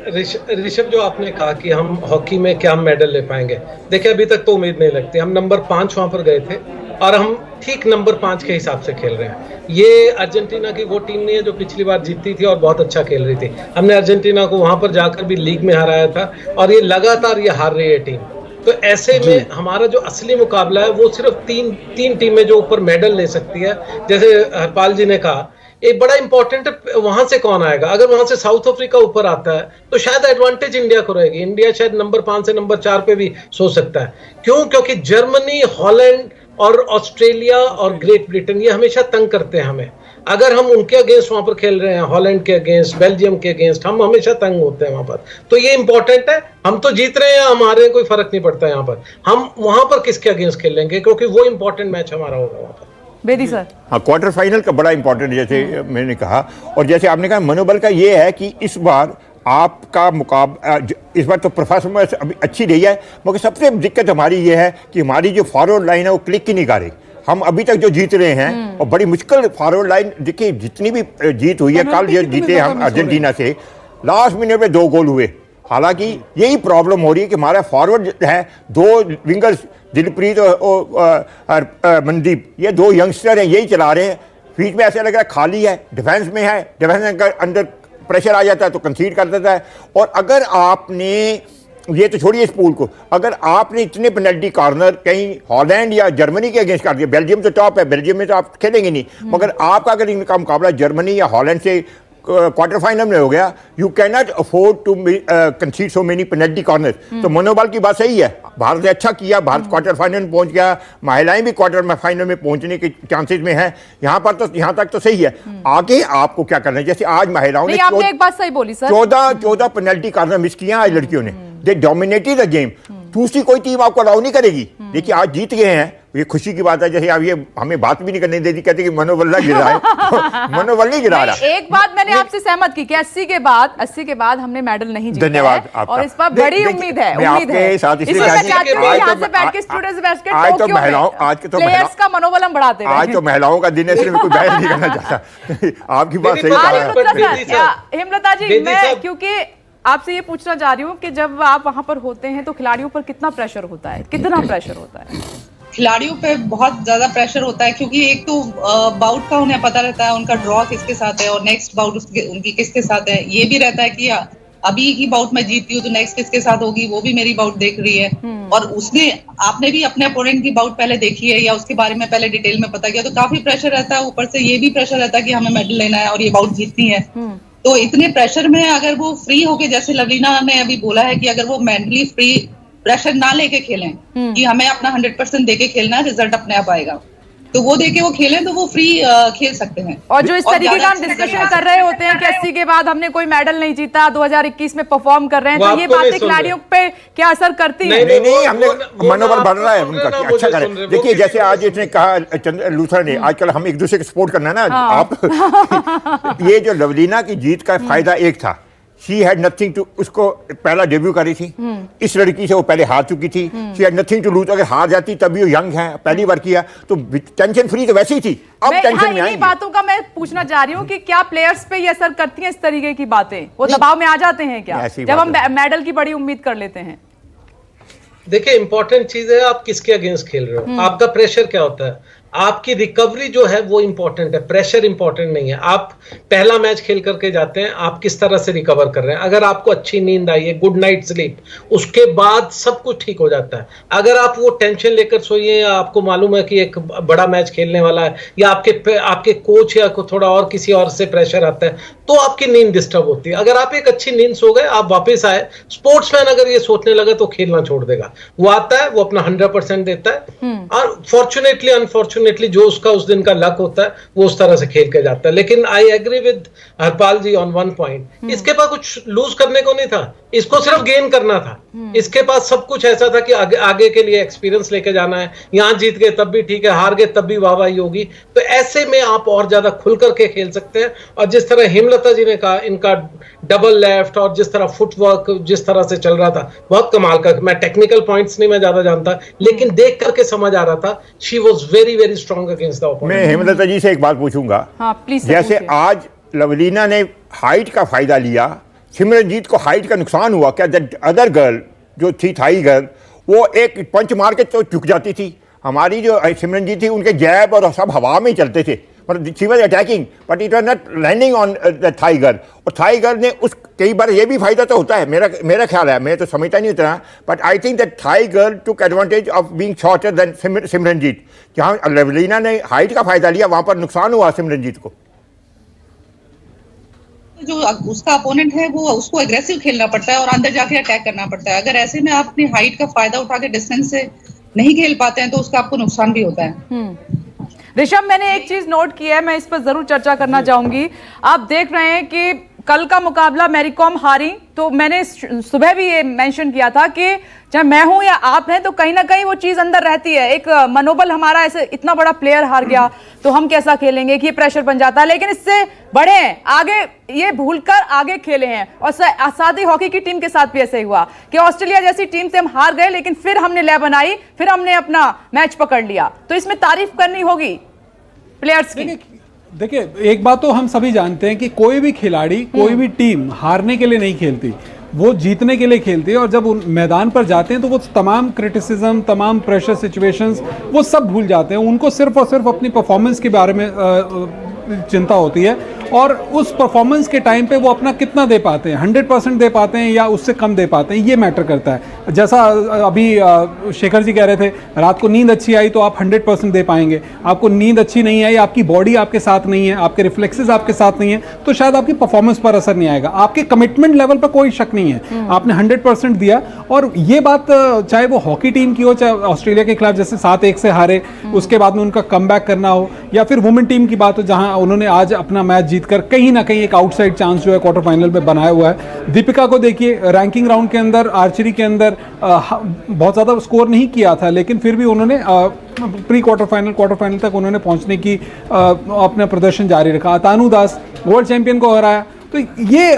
ऋषभ, जो आपने कहा कि हम हॉकी में क्या मेडल ले पाएंगे, देखिए अभी तक तो उम्मीद नहीं लगती। हम नंबर 5 वहां पर गए थे और हम ठीक नंबर 5 के हिसाब से खेल रहे हैं। ये अर्जेंटीना की वो टीम नहीं है जो पिछली बार जीती थी और बहुत अच्छा खेल रही थी। हमने अर्जेंटीना को वहां पर जाकर भी लीग में हराया था और ये लगातार ये हार रही है टीम। तो ऐसे में हमारा जो असली मुकाबला है वो सिर्फ तीन टीमें जो ऊपर मेडल ले सकती है। जैसे हरपाल जी ने कहा, एक बड़ा इंपॉर्टेंट है वहां से कौन आएगा। अगर वहां से साउथ अफ्रीका ऊपर आता है तो शायद एडवांटेज इंडिया को रहेगी। इंडिया शायद नंबर 5 से नंबर 4 पे भी सो सकता है। क्यों? क्योंकि जर्मनी, हॉलैंड और ऑस्ट्रेलिया और ग्रेट ब्रिटेन ये हमेशा तंग करते हैं हमें। अगर हम उनके अगेंस्ट वहां पर खेल रहे हैं, हॉलैंड के अगेंस्ट, बेल्जियम के अगेंस्ट, हम हमेशा तंग होते हैं वहां पर। तो ये इंपॉर्टेंट है। हम तो जीत रहे हैं, हमारे कोई फर्क नहीं पड़ता यहाँ पर हम वहां पर किसके अगेंस्ट खेलेंगे, क्योंकि वो इंपॉर्टेंट मैच हमारा होगा वहां पर। बेदी सर, हाँ, क्वार्टर फाइनल का बड़ा इंपॉर्टेंट, जैसे मैंने कहा और जैसे आपने कहा, मनोबल का ये है कि इस बार आपका मुकाबला, इस बार तो परफॉर्मेंस अभी अच्छी रही है, मगर सबसे दिक्कत हमारी ये है कि हमारी जो फॉरवर्ड लाइन है वो क्लिक ही नहीं कर रही। हम अभी तक जो जीत रहे हैं और बड़ी मुश्किल फॉरवर्ड लाइन, देखिए जितनी भी जीत हुई है, कल जो जीते हम अर्जेंटीना से, लास्ट मिनट में 2 गोल हुए। हालांकि यही प्रॉब्लम हो रही है कि हमारा फॉरवर्ड है, 2 विंगर्स दिलप्रीत और मनदीप, ये 2 यंगस्टर हैं, यही चला रहे हैं। बीच में ऐसा लग रहा है खाली है, डिफेंस में है, डिफेंस का अंदर प्रेशर आ जाता है तो कंसीड कर देता है। और अगर आपने, ये तो छोड़िए इस पूल को, अगर आपने इतने पेनल्टी कॉर्नर कहीं हॉलैंड या जर्मनी के अगेंस्ट कर दिया, बेल्जियम तो टॉप है, बेल्जियम में तो आप खेलेंगे नहीं, मगर आपका अगर इनका मुकाबला जर्मनी या हॉलैंड से क्वार्टर फाइनल में हो गया, you can not afford to concede so many penalty corner. तो मनोबल की बात सही है, भारत ने अच्छा किया, भारत क्वार्टर फाइनल में पहुंच गया, महिलाएं भी क्वार्टर फाइनल में पहुंचने के चांसेस में है। यहाँ तक तो सही है। आगे आपको क्या करना है, जैसे आज महिलाओं ने आपने एक बात सही बोली सर, 14 पेनल्टी कॉर्नर मिस किए आज लड़कियों ने, दे डोमिनेटेड द गेम। दूसरी कोई टीम आपको अलाउ नहीं करेगी। देखिए आज जीत गए हैं, ये खुशी की बात है। जैसे अब ये हमें बात भी नहीं करने देती, कहते कि मनोबल ना गिरा है मनोबल नहीं गिरा रहा। एक बात मैंने आपसे सहमत की कि 80 के बाद हमने मेडल नहीं जीता। धन्यवाद आपका। और इस पर बड़ी उम्मीद है। आज के तो प्लेयर्स का मनोबल हम बढ़ाते हैं। आज तो महिलाओं का दिन है, इसलिए मैं कुछ जाहिर नहीं करना चाहता। आपकी बात सही कहा हेमलता जी। मैं क्योंकि आपसे ये पूछना चाह रही हूँ कि जब आप वहां पर होते हैं तो खिलाड़ियों पर कितना प्रेशर होता है, कितना प्रेशर होता है? खिलाड़ियों पे बहुत ज्यादा प्रेशर होता है, क्योंकि एक तो बाउट का उन्हें पता रहता है उनका ड्रॉ किसके साथ है और नेक्स्ट बाउट उनकी किसके साथ है। ये भी रहता है कि अभी की बाउट में जीतती हूँ तो नेक्स्ट किसके साथ होगी, वो भी मेरी बाउट देख रही है। और आपने भी अपने अपोनेंट की बाउट पहले देखी है या उसके बारे में पहले डिटेल में पता किया, तो काफी प्रेशर रहता है। ऊपर से ये भी प्रेशर रहता है कि हमें मेडल लेना है और ये बाउट जीतनी है। तो इतने प्रेशर में अगर वो फ्री होके, जैसे लवलीना ने अभी बोला है कि अगर वो मेंटली फ्री, प्रेशर ना लेके खेलें कि हमें अपना 100% देके खेलना है, रिजल्ट अपने आप आएगा, तो वो देके वो खेलें तो वो फ्री खेल सकते हैं। और जो इस तरीके का हम डिस्कशन कर रहे होते हैं कि 80 के बाद हमने कोई मेडल नहीं जीता, 2021 में परफॉर्म कर रहे हैं, तो ये बातें खिलाड़ियों पे क्या असर करती है? नहीं, हमने मनोबल बढ़ रहा है उनका कि अच्छा करें। देखिए जैसे आज इसने कहा लूथर ने, आजकल हम एक दूसरे को सपोर्ट करना है ना आप ये जो लवलीना की जीत का फायदा एक था, शी हैड नथिंग टू, उसको पहला डेब्यू करी थी, इस लड़की से वो पहले हार चुकी थी, she had nothing to lose. अगर हार जाती तभी वो यंग है, पहली बार किया तो टेंशन फ्री तो वैसे ही थी, अब टेंशन में आएंगी। बातों का मैं पूछना चाह रही हूँ कि क्या प्लेयर्स पे ये असर करती हैं इस तरीके की बातें, वो दबाव में आ जाते हैं क्या जब हम मेडल की बड़ी उम्मीद कर लेते हैं? देखिए इंपॉर्टेंट चीज है आप किसके अगेंस्ट खेल रहे हो, आपका प्रेशर क्या होता है, आपकी रिकवरी जो है वो इंपॉर्टेंट है, प्रेशर इंपॉर्टेंट नहीं है। आप पहला मैच खेल करके जाते हैं, आप किस तरह से रिकवर कर रहे हैं। अगर आपको अच्छी नींद आई है, गुड नाइट स्लीप, उसके बाद सब कुछ ठीक हो जाता है। अगर आप वो टेंशन लेकर सोइए, या आपको मालूम है कि एक बड़ा मैच खेलने वाला है, या आपके कोच या थोड़ा और किसी और से प्रेशर आता है, तो आपकी नींद डिस्टर्ब होती है। अगर आप एक अच्छी नींद सो गए, आप वापस आए, स्पोर्ट्समैन अगर ये सोचने लगा तो खेलना छोड़ देगा। वो आता है, वो अपना 100% देता है, और फॉर्चुनेटली अनफॉर्चुनेटली जो उसका उस दिन का लक होता है वो उस तरह से खेल के जाता है। लेकिन I agree with Harpal ji on one point, इसके पास कुछ लूज करने को नहीं था, इसको सिर्फ गेन करना था। इसके पास सब कुछ ऐसा था कि आगे के लिए एक्सपीरियंस लेके जाना है। यहां जीत गए तब भी ठीक है, हार गए तब भी वाहवाही होगी। तो ऐसे में आप और ज्यादा खुल करके खेल सकते हैं। और जिस तरह हेमलता जी ने कहा, इनका डबल लेफ्ट और जिस तरह फुटवर्क जिस तरह से चल रहा था, बहुत कमाल का। मैं टेक्निकल पॉइंट्स नहीं मैं ज्यादा जानता, लेकिन देख करके समझ आ रहा था she was very very strong against the opponent. मैं हेमलता जी से एक बात पूछूंगा, हाँ, प्लीज। जैसे आज लवलीना ने हाइट का फायदा लिया, सिमरनजीत को हाइट का नुकसान हुआ क्या? दैट अदर गर्ल जो थी थाई गर्ल, वो एक पंच मार के तो चुक जाती थी। हमारी जो सिमरनजीत थी, उनके जैब और सब हवा में ही चलते थे, मतलब she was attacking but it was not landing on the Thai girl. और थाई गर्ल ने उस कई बार ये भी फायदा तो होता है, मेरा ख्याल है, मैं तो समझता नहीं उतना, but I think that Thai girl took advantage of being shorter than Simranjeet. जहाँ लवलीना ने हाइट का फायदा लिया, वहाँ पर नुकसान हुआ सिमरनजीत को। जो उसका अपोनेंट है वो उसको एग्रेसिव खेलना पड़ता है और अंदर जाके अटैक करना पड़ता है। अगर ऐसे में आप अपनी हाइट का फायदा उठा के डिस्टेंस से नहीं खेल पाते हैं तो उसका आपको नुकसान भी होता है। ऋषभ, मैंने एक चीज नोट की है, मैं इस पर जरूर चर्चा करना चाहूंगी। आप देख रहे हैं कि कल का मुकाबला मैरी कॉम हारी, तो मैंने सुबह भी ये मेंशन किया था कि चाहे मैं हूं या आप हैं तो कहीं ना कहीं वो चीज अंदर रहती है, एक मनोबल हमारा, ऐसे इतना बड़ा प्लेयर हार गया तो हम कैसा खेलेंगे कि ये प्रेशर बन जाता है। लेकिन इससे बड़े हैं, आगे ये भूलकर आगे खेले हैं। और साथ ही हॉकी की टीम के साथ भी ऐसे ही हुआ कि ऑस्ट्रेलिया जैसी टीम से हम हार गए, लेकिन फिर हमने लय बनाई, फिर हमने अपना मैच पकड़ लिया। तो इसमें तारीफ करनी होगी प्लेयर्स की। देखिए, एक बात तो हम सभी जानते हैं कि कोई भी खिलाड़ी, कोई भी टीम हारने के लिए नहीं खेलती, वो जीतने के लिए खेलती है। और जब उन मैदान पर जाते हैं तो वो तमाम क्रिटिसिज्म, तमाम प्रेशर सिचुएशंस वो सब भूल जाते हैं। उनको सिर्फ और सिर्फ अपनी परफॉर्मेंस के बारे में चिंता होती है और उस परफॉर्मेंस के टाइम पे वो अपना कितना दे पाते हैं, 100% दे पाते हैं या उससे कम दे पाते हैं, ये मैटर करता है। जैसा अभी शेखर जी कह रहे थे, रात को नींद अच्छी आई तो आप 100% दे पाएंगे, आपको नींद अच्छी नहीं आई, आपकी बॉडी आपके साथ नहीं है, आपके रिफ्लेक्सेस आपके साथ नहीं है, तो शायद आपकी परफॉर्मेंस पर असर नहीं आएगा। आपके कमिटमेंट लेवल पर कोई शक नहीं है, आपने 100% दिया। और ये बात चाहे वो हॉकी टीम की हो, चाहे ऑस्ट्रेलिया के खिलाफ जैसे 7-1 से हारे, उसके बाद में उनका कमबैक करना हो, या फिर वुमेन टीम की बात हो जहां उन्होंने आज अपना मैच जीतकर कहीं ना कहीं एक आउटसाइड चांस जो है क्वार्टर फाइनल में बनाया हुआ है। दीपिका को देखिए, रैंकिंग राउंड के अंदर आर्चरी के अंदर बहुत ज़्यादा स्कोर नहीं किया था, लेकिन फिर भी उन्होंने प्री क्वार्टर फाइनल तक उन्होंने पहुंचने की अपना प्रदर्शन जारी रखा। अतानु दास वर्ल्ड चैंपियन को हराया। तो ये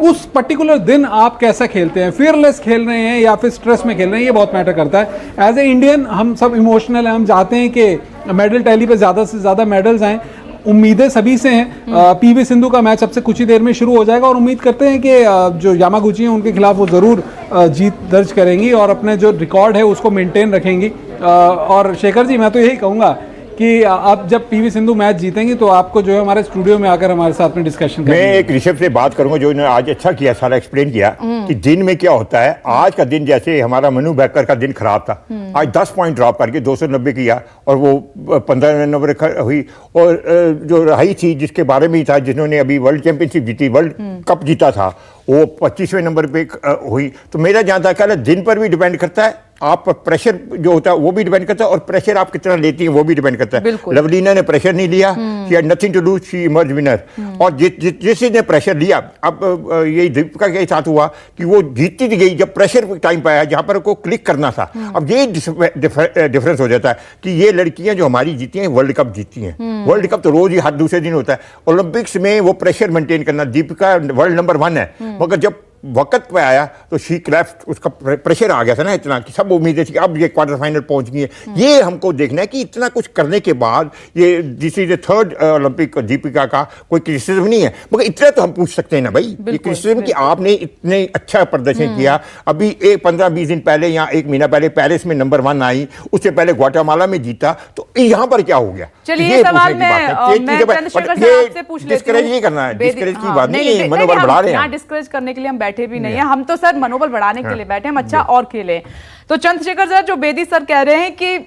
उस पर्टिकुलर दिन आप कैसा खेलते हैं, फियरलेस खेल रहे हैं या फिर स्ट्रेस में खेल रहे हैं, ये बहुत मैटर करता है। एज ए इंडियन हम सब इमोशनल हैं, हम चाहते हैं कि मेडल टैली पे ज़्यादा से ज़्यादा मेडल्स आएँ। उम्मीदें सभी से हैं। पीवी सिंधु का मैच अब से कुछ ही देर में शुरू हो जाएगा और उम्मीद करते हैं कि जो यामागुची हैं उनके खिलाफ वो ज़रूर जीत दर्ज करेंगी और अपने जो रिकॉर्ड है उसको मेंटेन रखेंगी। और शेखर जी, मैं तो यही कहूँगा कि आप जब पीवी सिंधु मैच जीतेंगे तो आपको जो है हमारे स्टूडियो में आकर हमारे साथ में डिस्कशन करेंगे। मैं एक ऋषभ से बात करूंगा जो इन्होंने आज अच्छा किया, सारा एक्सप्लेन किया कि दिन में क्या होता है। आज का दिन जैसे हमारा मनु बैकर का दिन खराब था, आज 10 पॉइंट ड्रॉप करके 290 किया और वो 15 नंबर हुई। और जो रही थी जिसके बारे में ही था, जिन्होंने अभी वर्ल्ड चैंपियनशिप जीती, वर्ल्ड कप जीता था, वो 25वें नंबर पे हुई। तो मेरा जहाँ तक ख्याल है दिन पर भी डिपेंड करता है, आप प्रेशर जो होता है वो भी डिपेंड करता है और प्रेशर आप कितना लेती हैं वो भी डिपेंड करता है। लवलीना ने प्रेशर नहीं लिया, she had nothing to do, she emerge winner. और जिसने प्रेशर लिया, अब यही दीपिका के साथ हुआ कि वो जीतती गई जब प्रेशर टाइम पे आया जहां पर को क्लिक करना था। अब ये डिफरेंस हो जाता है कि ये लड़कियां जो हमारी जीती हैं वर्ल्ड कप जीती हैं। वर्ल्ड कप तो रोज ही हर दूसरे दिन होता है, ओलंपिक्स में वो प्रेशर मेंटेन करना, दीपिका वर्ल्ड नंबर 1 है, मगर जब वक्त पे आया तो शी क्लैप्ड, उसका प्रेशर आ गया था ना इतना कि सब उम्मीदें थी अब ये क्वार्टर फाइनल पहुंच गई है। ये हमको देखना है कि इतना कुछ करने के बाद ये this is the third Olympic Deepika का कोई क्रिटिसिज्म नहीं है, मगर इतना तो हम पूछ सकते हैं ना भाई, ये क्रिटिसिज्म कि आपने इतने अच्छा प्रदर्शन किया। अभी 15-20 दिन पहले या 1 महीना पहले पेरिस में नंबर 1 आई, उससे पहले ग्वाटेमाला में जीता, तो यहाँ पर क्या हो गया? चलिए सवाल मैं चंद्रशेखर साहब से पूछ लेती हूं। डिस्करेज नहीं करना है, डिस्करेज की बात नहीं है, मनोबल बढ़ा रहे हैं। डिस्करेज करने के लिए हम बैठे भी नहीं है, हम तो सर मनोबल बढ़ाने के लिए बैठे, हम अच्छा और खेलें। तो चंद्रशेखर सर, जो बेदी सर कह रहे हैं कि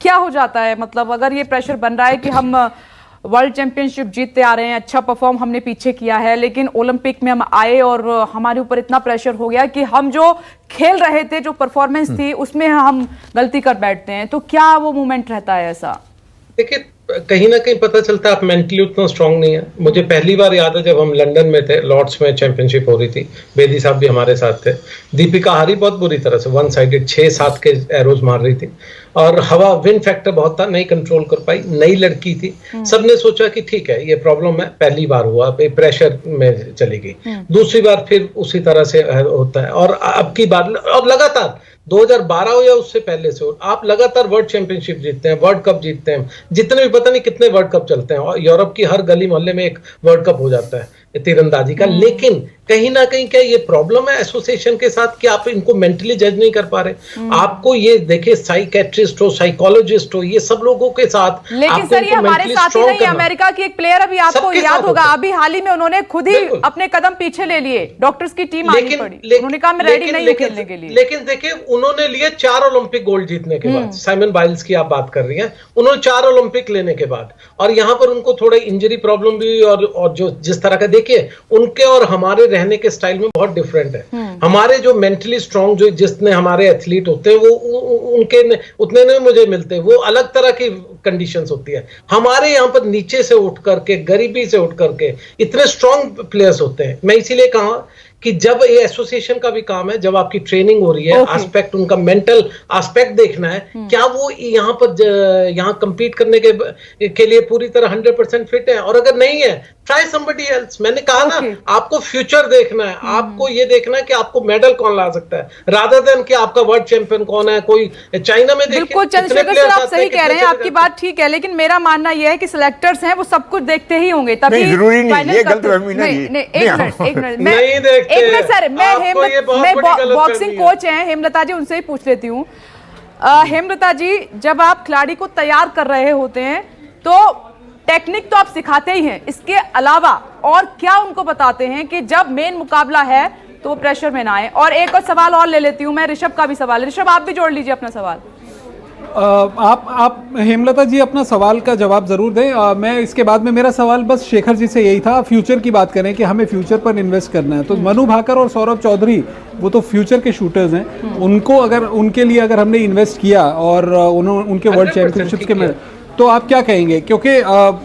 क्या हो जाता है, मतलब अगर ये प्रेशर बन रहा है कि हम वर्ल्ड चैंपियनशिप जीतते आ रहे हैं, अच्छा परफॉर्म हमने पीछे किया है, लेकिन ओलंपिक में हम आए और हमारे ऊपर इतना प्रेशर हो गया कि हम जो खेल रहे थे, जो परफॉर्मेंस थी, उसमें हम गलती कर बैठते हैं, तो क्या वो मोमेंट रहता है ऐसा? देखिए, कहीं ना कहीं पता चलता है आप मेंटली उतना स्ट्रांग नहीं है। मुझे पहली बार याद है जब हम लंदन में थे, लॉर्ड्स में चैंपियनशिप हो रही थी, बेदी साहब भी हमारे साथ थे, दीपिका हारी बहुत बुरी तरह से, 1 साइडेड 6-7 के एरोज मार रही थी और हवा विंड फैक्टर बहुत था, नहीं कंट्रोल कर पाई, नई लड़की थी, सबने सोचा कि ठीक है ये प्रॉब्लम है, पहली बार हुआ, प्रेशर में चली गई, दूसरी बार फिर उसी तरह से होता है। और अब की बार और लगातार 2012 हो या उससे पहले से हो, आप लगातार वर्ल्ड चैंपियनशिप जीतते हैं, वर्ल्ड कप जीतते हैं, जितने भी पता नहीं कितने वर्ल्ड कप चलते हैं, और यूरोप की हर गली मोहल्ले में एक वर्ल्ड कप हो जाता है तीरंदाजी का। लेकिन कहीं ना कहीं क्या ये प्रॉब्लम है एसोसिएशन के साथ कि आप इनको मेंटली जज नहीं कर पा रहे? आपको ये देखिए साइकेट्रिस्ट हो, साइकोलॉजिस्ट हो, ये सब लोगों के साथ, लेकिन सर ये हमारे साथ ही नहीं, अमेरिका की एक प्लेयर अभी आपको याद होगा, अभी हाल ही में उन्होंने खुद ही अपने कदम पीछे ले लिए, डॉक्टर्स की टीम आनी पड़ी, उन्होंने कहा मैं रेडी नहीं हूं खेलने के लिए। लेकिन देखिए उन्होंने लिए 4 ओलंपिक गोल्ड जीतने के बाद, साइमन बाइल्स की आप बात कर रही हैं, उन्होंने 4 ओलंपिक लेने के बाद, और यहां पर उनको थोड़ा इंजरी प्रॉब्लम भी और जो जिस तरह का देखिए उनके और हमारे रहने के स्टाइल में बहुत डिफरेंट है। हमारे जो मेंटली स्ट्रांग जो जितने हमारे एथलीट होते हैं वो उनके उतने नहीं मुझे मिलते, वो अलग तरह की कंडीशंस होती है। हमारे यहाँ पर नीचे से उठ करके, गरीबी से उठ करके इतने स्ट्रांग प्लेयर्स होते हैं। मैं इसीलिए कहा कि जब ये एसोसिएशन का भी काम है, जब आपकी ट्रेनिंग हो रही है, एस्पेक्ट उनका मेंटल एस्पेक्ट देखना है, क्या वो यहाँ पर यहाँ compete करने के लिए पूरी तरह 100% फिट है, और अगर नहीं है ट्राई समबडी एल्स। मैंने कहा ना, आपको फ्यूचर देखना है, आपको ये देखना है कि आपको मेडल कौन ला सकता है, रादर देन कि आपका वर्ल्ड चैंपियन कौन है। कोई चाइना में देखिए, बिल्कुल चंद्रशेखर सर आप सही कह रहे हैं, आपकी बात ठीक है, लेकिन मेरा मानना यह है कि सिलेक्टर्स हैं वो सब कुछ देखते ही होंगे, तभी जरूरी नहीं, ये गलतफहमी नहीं। एक मिनट सर, मैं बॉक्सिंग कोच हैं हेमलता जी, उनसे ही पूछ लेती हूँ। हेमलता जी, जब आप खिलाड़ी को तैयार कर रहे होते हैं तो टेक्निक तो आप सिखाते ही हैं, इसके अलावा और क्या उनको बताते हैं कि जब मेन मुकाबला है तो वो प्रेशर में ना आए? और एक और सवाल और ले लेती हूं मैं, ऋषभ का भी सवाल है। ऋषभ आप भी जोड़ लीजिए अपना सवाल। आप हेमलता जी अपना सवाल का जवाब जरूर दें। मैं इसके बाद में मेरा सवाल बस शेखर जी से यही था, फ्यूचर की बात करें कि हमें फ्यूचर पर इन्वेस्ट करना है, तो मनु भाकर और सौरभ चौधरी वो तो फ्यूचर के शूटर्स हैं, उनको अगर उनके लिए अगर हमने इन्वेस्ट किया और उनके वर्ल्ड चैंपियनशिप्स के में, तो आप क्या कहेंगे? क्योंकि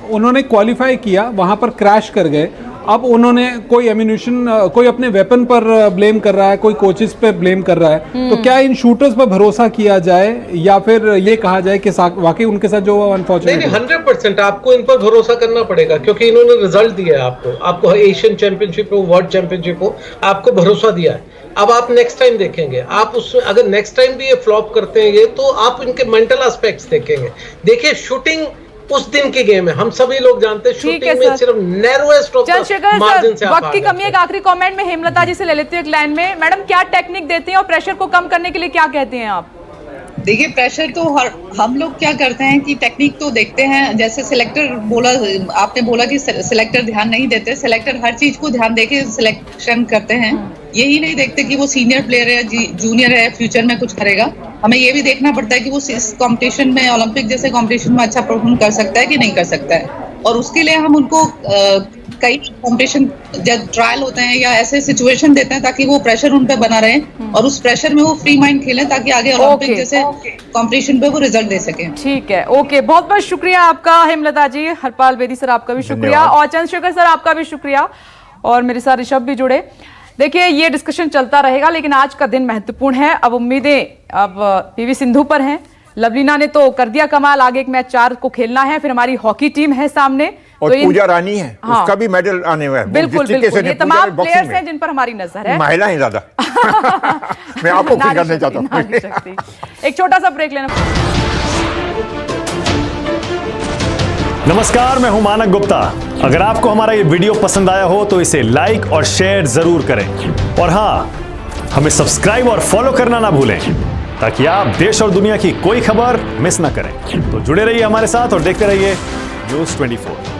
उन्होंने क्वालिफाई किया, वहां पर क्रैश कर गए, अब उन्होंने कोई एम्यूनिशन, कोई अपने वेपन पर ब्लेम कर रहा है, कोई कोचेस पे ब्लेम कर रहा है, तो क्या इन शूटर्स पर भरोसा किया जाए या फिर ये कहा जाए कि वाकई उनके साथ जो अनफॉर्चुनेट? नहीं, 100% आपको इन पर भरोसा करना पड़ेगा, क्योंकि इन्होंने रिजल्ट दिया है आपको एशियन चैंपियनशिप हो, वर्ल्ड चैंपियनशिप हो, आपको भरोसा दिया है। अब आप नेक्स्ट टाइम देखेंगे, आप उसमें अगर नेक्स्ट टाइम भी ये फ्लॉप करते हैं ये, तो आप इनके मेंटल एस्पेक्ट्स देखेंगे। देखिए शूटिंग उस दिन की गेम है, हम सभी लोग जानते हैं, शूटिंग में सिर्फ नैरोएस्ट ऑफ द मार्जिन से वक्त की कमी है। एक आखिरी कमेंट में हेमलता जी से ले लेती हूँ एक लाइन में। मैडम क्या टेक्निक देती हैं और प्रेशर को कम करने के लिए क्या कहते हैं आप? देखिए प्रेशर तो हम लोग क्या करते हैं कि टेक्निक तो देखते हैं, जैसे सिलेक्टर बोला, आपने बोला कि सिलेक्टर ध्यान नहीं देते, सिलेक्टर हर चीज को ध्यान देके सिलेक्शन करते हैं, यही नहीं देखते कि वो सीनियर प्लेयर है, जूनियर है, फ्यूचर में कुछ करेगा। हमें ये भी देखना पड़ता है कि वो इस कंपटीशन में, ओलंपिक जैसे कंपटीशन में अच्छा परफॉर्म कर सकता है कि नहीं कर सकता है, और उसके लिए हम उनको कई कंपटीशन जब ट्रायल होते हैं या ऐसे सिचुएशन देते हैं ताकि वो प्रेशर उन पे बना रहे और उस प्रेशर में वो फ्री माइंड खेलें ताकि आगे ओलंपिक जैसे कंपटीशन पे वो रिजल्ट दे सके। ठीक है, ओके, बहुत बहुत शुक्रिया आपका हेमलता जी। हरपाल बेदी सर आपका भी शुक्रिया, और चंद्रशेखर सर आपका भी शुक्रिया, और मेरे साथ ऋषभ भी जुड़े। देखिए ये डिस्कशन चलता रहेगा, लेकिन आज का दिन महत्वपूर्ण है। अब उम्मीदें अब पीवी सिंधु पर हैं। लवलीना ने तो कर दिया कमाल, आगे एक मैच 4 को खेलना है, फिर हमारी हॉकी टीम है सामने, और तो पूजा रानी है, हाँ, उसका भी मेडल आने वाला है। बिल्कुल बिल्कुल, ये तमाम प्लेयर्स हैं जिन पर हमारी नजर है। महिलाएं ज्यादा मैं आपको खुश करना चाहता हूं। एक छोटा सा ब्रेक लेना। नमस्कार, मैं हूं मानक गुप्ता। अगर आपको हमारा ये वीडियो पसंद आया हो तो इसे लाइक और शेयर जरूर करें, और हाँ, हमें सब्सक्राइब और फॉलो करना ना भूलें ताकि आप देश और दुनिया की कोई खबर मिस ना करें। तो जुड़े रहिए हमारे साथ और देखते रहिए न्यूज़ 24।